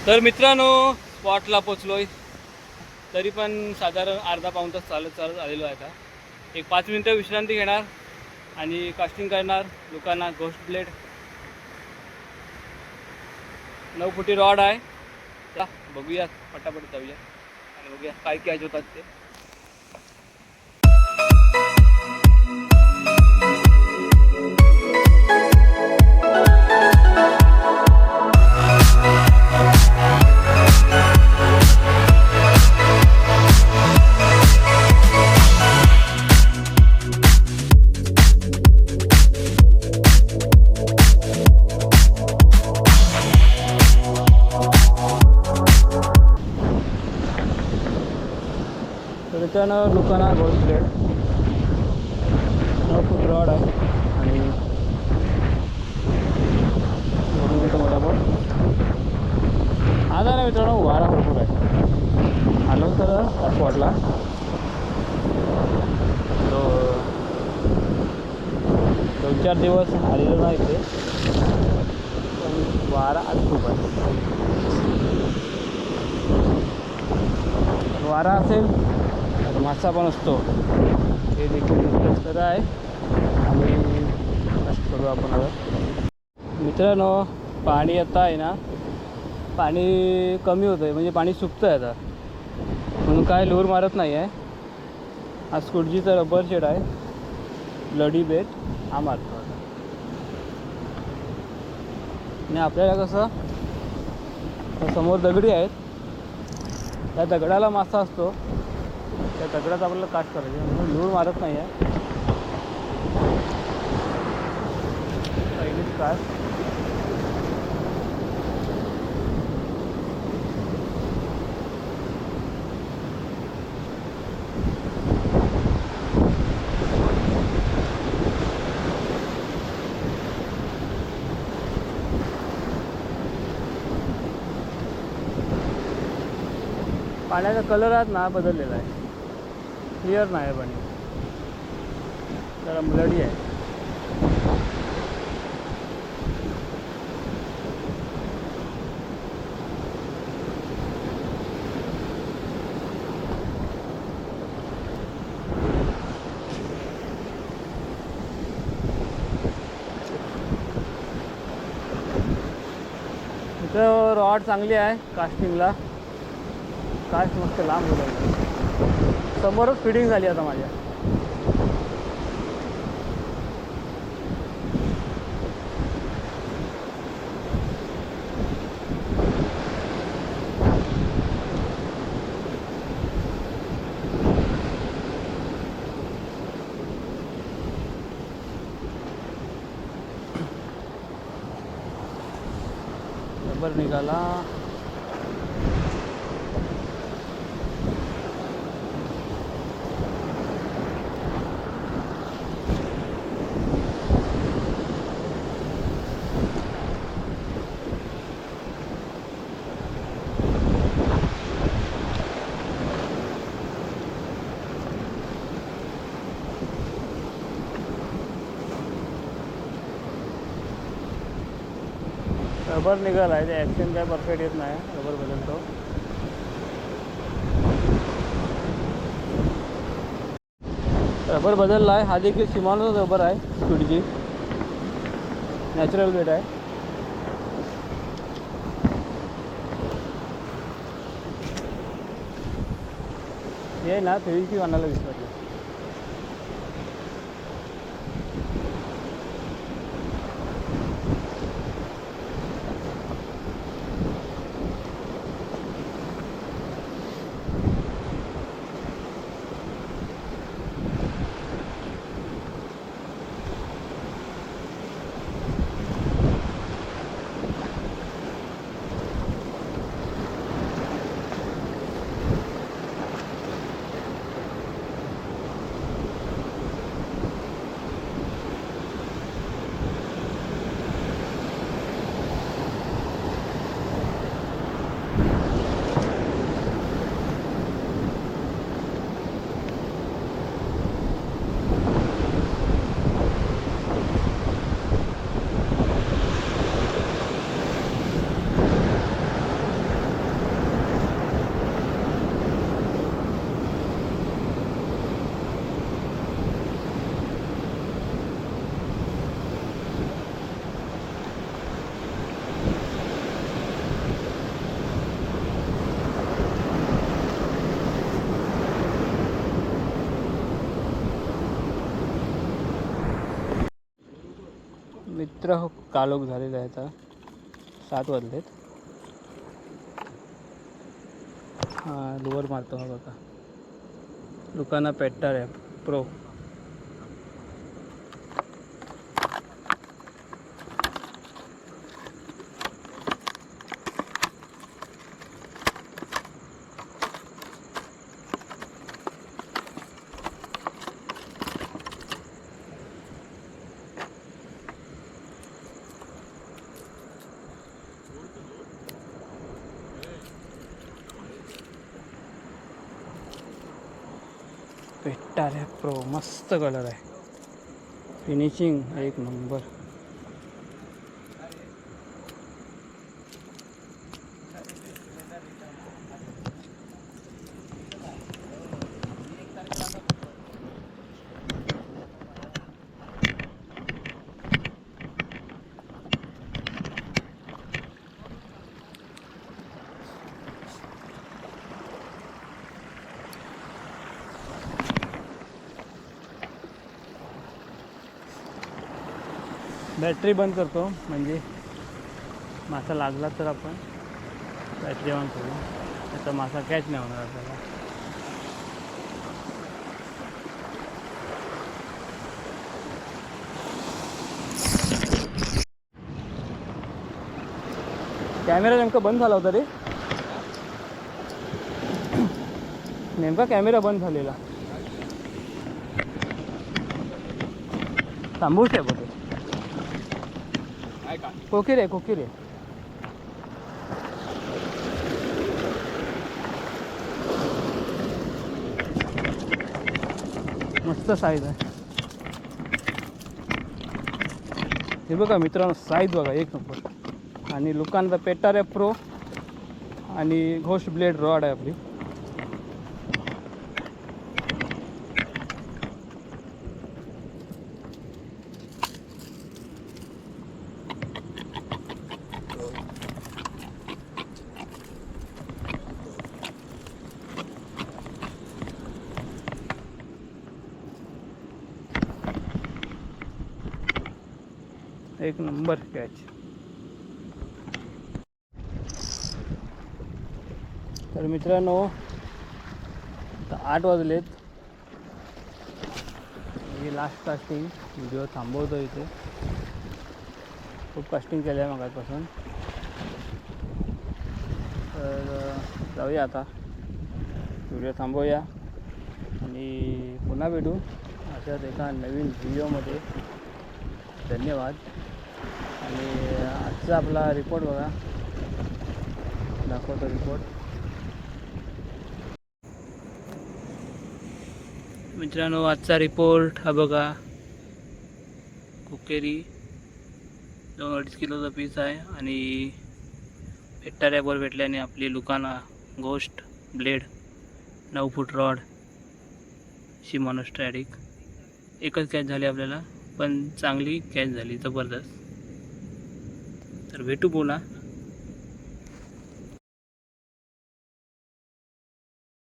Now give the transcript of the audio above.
तर मित्रांनो, स्पॉटला पोचलोय. तरी पण साधारण अर्धा पाऊण तास चालत आलेलो आहे. आता एक 5 मिनिटं विश्रांती घेणार आणि कास्टिंग करणार लोकांना. गोस्ट ब्लेड 9 फुटी रॉड आहे. बघूया, पटापट जाऊया आणि बघूया काय कॅच होतात ते. त्याच्यानं दुकाना गोल्ड प्लेट 9 फूट रॉड आहे आणि मोठापट आज आहे ना मित्रांनो. वारा भरपूर आहे. आलो तर स्पॉटला तो 2-4 दिवस आलेलो नाही इथे, पण वारा आज खूप आहे. वारा असेल तर मासा पण असतो, हे देखील डिस्कस करा आहे आणि कष्ट करू आपण. आता मित्रांनो, पाणी आता आहे ना, पाणी कमी होतं आहे, म्हणजे पाणी सुकतं आहे आता, म्हणून काय लूर मारत नाही आहे. हा स्कुडजीचा रबर शेड आहे, लढी बेट हा मारतो आता. आणि आपल्याला कसं समोर दगडी आहेत, त्या दगडाला मासा असतो, त्या दगडात आपल्याला कास्ट करायचे, म्हणून लूर मारत नाही आहे. पहिलीच कास्ट. पाण्याचा कलर आज ना बदललेला आहे, क्लिअर नाही आहे पाणी, जरा ब्लडी आहे. इथं रॉड चांगली आहे कास्टिंगला, कास्ट मस्त लांब होतं. समोरच फिडिंग झाली आता माझ्या. रबर निघाला. रबर निघाला आहे, ते ॲक्शन काय परफेक्ट येत नाही, रबर बदलतो. रबर बदलला आहे. हा देखील शिमानोचा रबर आहे, स्पीडची नॅचरल वेट आहे. हे ना फेविक्विक आणायला विसरले. मित्र कालोख झालेला आहे आता 7 वाजलेत. हां लोअर मारतो हा बघा लुकाना पेट्टारॅप प्रो. पेट्टारॅप प्रो मस्त कलर आहे. फिनिशिंग एक नंबर. बॅटरी बंद करतो म्हणजे मासा लागला तर आपण बॅटरी ऑन करू. आता मासा कॅच नाही होणार आपल्याला. कॅमेरा नेमका बंद झाला होता रे. नेमका कॅमेरा बंद झालेला. थांबूच आहे बघ. कोकिरे कोकिरे. मस्त साईज आहे. हे बघा मित्रांनो साईज बघा एक नंबर. आणि लुकाना पेट्टारॅप प्रो आणि घोस्ट ब्लेड रॉड आहे आपली. एक नंबर कॅच. तर मित्रांनो आता 8 वाजलेत. ही लास्ट कास्टिंग. व्हिडिओ थांबवतो इथे. खूप कास्टिंग केलं आहे मगापासून. तर जाऊया आता व्हिडिओ थांबवूया आणि पुन्हा भेटू अशाच एका नवीन व्हिडिओमध्ये. धन्यवाद. आणि आजचा आपला रिपोर्ट बघा दाखवतो रिपोर्ट. मित्रांनो आजचा रिपोर्ट हा बघा. कोकेरी 2-2.5 किलोचा पीस आहे आणि पेट्टारॅपवर भेटल्याने आपली लुकाना घोस्ट ब्लेड 9 फूट रॉड शिमानो स्ट्रॅडिक. एकच कॅच झाली आपल्याला पण चांगली कॅच झाली जबरदस्त. तर भेटू पुन्हा.